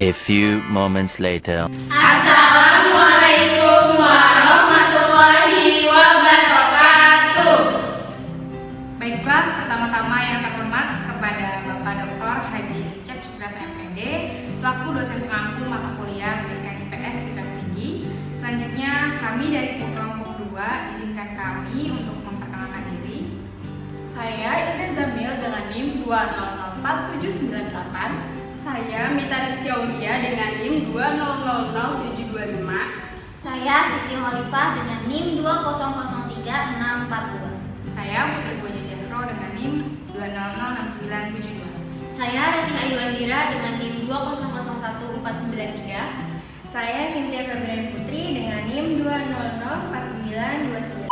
A few moments later. Assalamualaikum warahmatullahi wabarakatuh. Baiklah, pertama-tama yang terhormat kepada Bapak Dr. Haji Icep Subrata MPD selaku dosen pengampu mata kuliah pendidikan IPS di kelas tinggi. Selanjutnya kami dari kelompok 2 izinkan kami untuk memperkenalkan diri. Saya Ida Zamil dengan NIM 2004798. Saya Mita Rizky Aulia dengan NIM 2000725. Saya Siti Holifah dengan NIM 2003642. Saya Putri Boja Jasro dengan NIM 2006972. Saya Ratih Ayu Andira dengan NIM 2001493. Saya Cynthia Febrian Putri dengan NIM 2004929.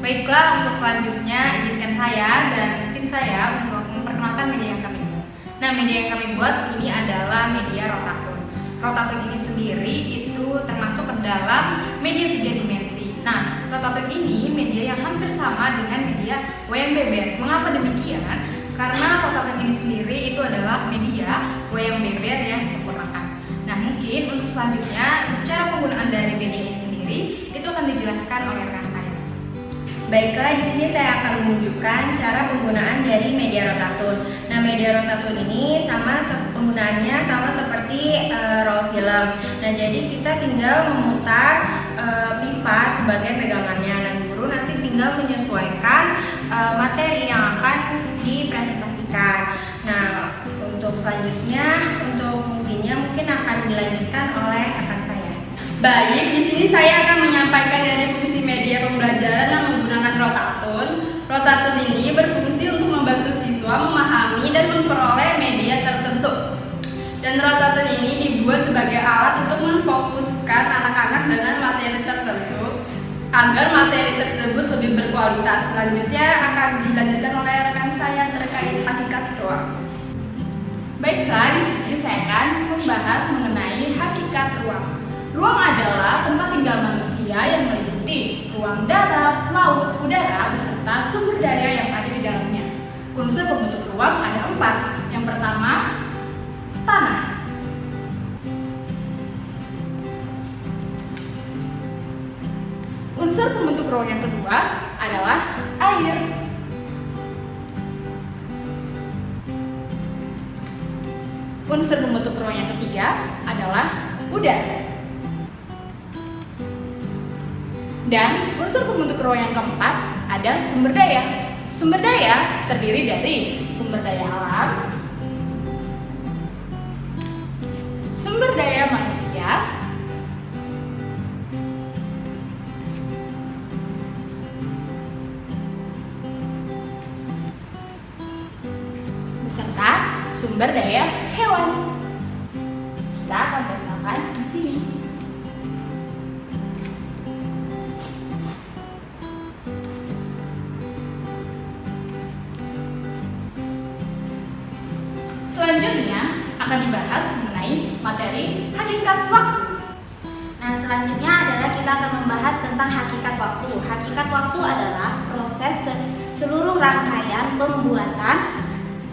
Baiklah, untuk selanjutnya izinkan saya dan tim saya untuk memperkenalkan media yang kami buat. Nah, media yang kami buat ini adalah media Rotatun. Rotatun ini sendiri itu termasuk ke dalam media 3 dimensi. Nah, Rotatun ini media yang hampir sama dengan media wayang beber. Mengapa demikian? Karena Rotatun ini sendiri itu adalah media wayang beber yang disempurnakan. Nah, mungkin untuk selanjutnya cara penggunaan dari media ini sendiri itu akan dijelaskan oleh rekan saya. Baiklah, di sini saya akan menunjukkan cara penggunaan dari media Rotatun. Nah, media Rotatun ini penggunaannya sama seperti roll film. Nah, jadi kita tinggal memutar pipa sebagai pegangannya. Nah, guru nanti tinggal menyesuaikan materi yang akan dipresentasikan. Nah, untuk selanjutnya, untuk fungsinya mungkin akan dilanjutkan oleh rekan saya. Baik, di sini saya akan menyampaikan dari fungsi media pembelajaran yang menggunakan Rotatun. Rotatun ini berfungsi untuk membantu siswa memahami dan memperoleh media tertentu. Dan Rotatun ini dibuat sebagai alat untuk memfokuskan anak-anak dengan materi tertentu agar materi tersebut lebih berkualitas. Selanjutnya akan dilanjutkan oleh rekan saya terkait hakikat ruang. Baiklah, di sini saya akan membahas mengenai hakikat ruang. Ruang adalah tempat tinggal manusia yang meliputi ruang darat, laut, udara, beserta sumber daya yang ada di dalamnya. Unsur pembentuk ruang ada 4. Yang pertama, tanah. Unsur pembentuk ruang yang kedua adalah air. Unsur pembentuk ruang yang ketiga adalah udara. Dan unsur pembentuk ruang yang keempat ada sumber daya. Sumber daya terdiri dari sumber daya alam, sumber daya manusia, beserta sumber daya hewan. Kita akan berkenalkan di sini. Selanjutnya akan dibahas mengenai materi hakikat waktu. Nah, selanjutnya adalah kita akan membahas tentang hakikat waktu. Hakikat waktu adalah proses seluruh rangkaian pembuatan,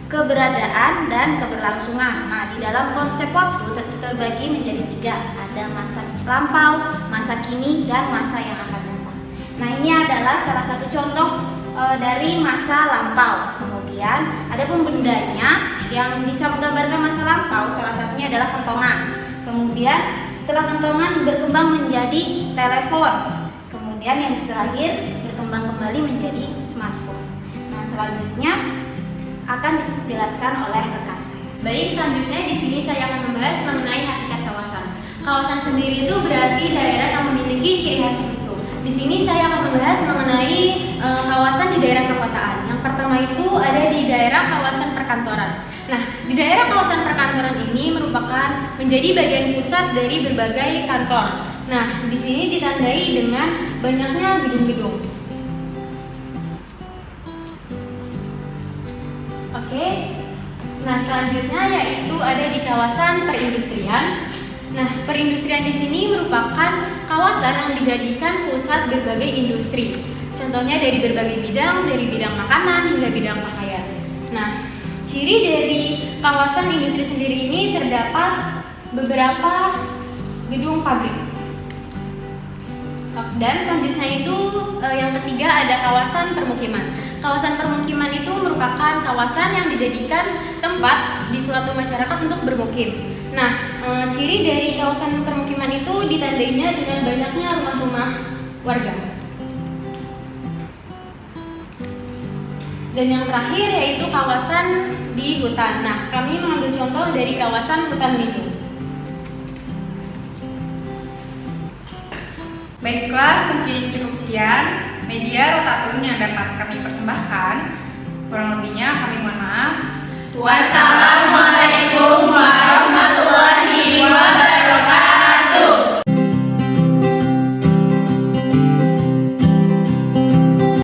keberadaan, dan keberlangsungan. Nah, di dalam konsep waktu terbagi menjadi 3. Ada masa lampau, masa kini, dan masa yang akan datang. Nah, ini adalah salah satu contoh dari masa lampau. Kemudian ada pembendanya yang bisa menggambarkan masa lampau, salah satunya adalah kentongan. Kemudian setelah kentongan berkembang menjadi telepon. Kemudian yang terakhir berkembang kembali menjadi smartphone. Nah, selanjutnya akan dijelaskan oleh rekan saya. Baik, selanjutnya di sini saya akan membahas mengenai hakikat kawasan. Kawasan sendiri itu berarti daerah yang memiliki ciri khas tertentu. Di sini saya akan membahas mengenai kawasan di daerah perkotaan. Yang pertama itu ada di daerah kawasan perkantoran. Nah, di daerah kawasan perkantoran ini merupakan menjadi bagian pusat dari berbagai kantor. Nah, di sini ditandai dengan banyaknya gedung-gedung. Oke. Nah, selanjutnya yaitu ada di kawasan perindustrian. Nah, perindustrian di sini merupakan kawasan yang dijadikan pusat berbagai industri. Contohnya dari berbagai bidang, dari bidang makanan hingga bidang pakaian. Nah, ciri dari kawasan industri sendiri ini terdapat beberapa gedung pabrik. Dan selanjutnya itu yang ketiga ada kawasan permukiman. Kawasan permukiman itu merupakan kawasan yang dijadikan tempat di suatu masyarakat untuk bermukim. Nah, ciri dari kawasan permukiman itu ditandainya dengan banyaknya rumah-rumah warga. Dan yang terakhir yaitu kawasan di hutan. Nah, kami mengambil contoh dari kawasan hutan lindung. Baiklah, mungkin cukup sekian media Rotatun yang dapat kami persembahkan. Kurang lebihnya kami mohon maaf. Wassalamualaikum